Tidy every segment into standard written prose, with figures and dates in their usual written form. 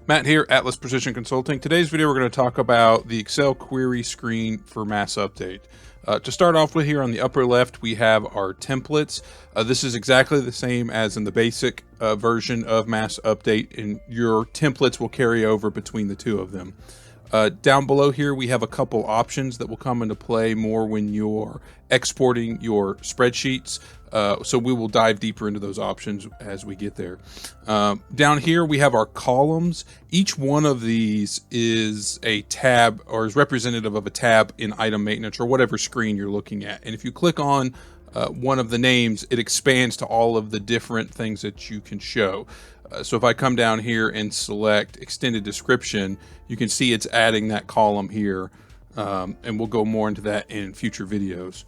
Matt here, Atlas Precision Consulting. Today's video, we're going to talk about the Excel query screen for Mass Update. To start off with, here on the upper left, we have our templates. This is exactly the same as in the basic version of Mass Update, and your templates will carry over between the two of them. Down below here, we have a couple options that will come into play more when you're exporting your spreadsheets. So we will dive deeper into those options as we get there. Down here, we have our columns. Each one of these is a tab or is representative of a tab in item maintenance or whatever screen you're looking at. And if you click on one of the names, it expands to all of the different things that you can show. So if I come down here and select extended description, you can see it's adding that column here, and we'll go more into that in future videos.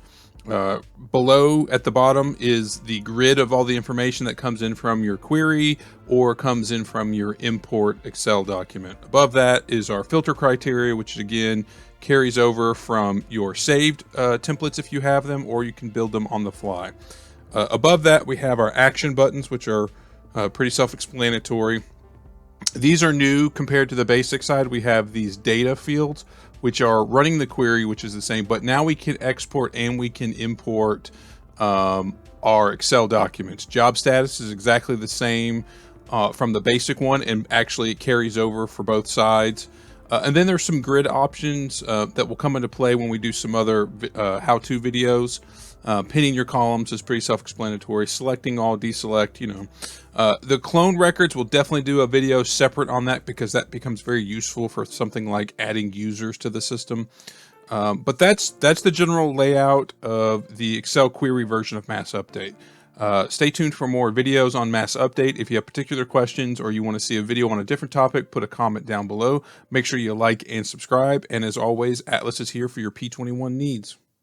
Below at the bottom is the grid of all the information that comes in from your query or comes in from your import Excel document. Above that is our filter criteria, which again carries over from your saved templates if you have them, or you can build them on the fly. Above that, we have our action buttons, which are pretty self-explanatory. These are new compared to the basic side. We have these data fields, which are running the query, which is the same, but now we can export and we can import our Excel documents. Job status is exactly the same from the basic one, and actually it carries over for both sides. And then there's some grid options that will come into play when we do some other how-to videos. Pinning your columns is pretty self-explanatory. Selecting all, deselect, the clone records, will definitely do a video separate on that because that becomes very useful for something like adding users to the system. But that's the general layout of the Excel query version of Mass Update. Stay tuned for more videos on Mass Update. If you have particular questions or you want to see a video on a different topic, put a comment down below. Make sure you like and subscribe. And as always, Atlas is here for your P21 needs.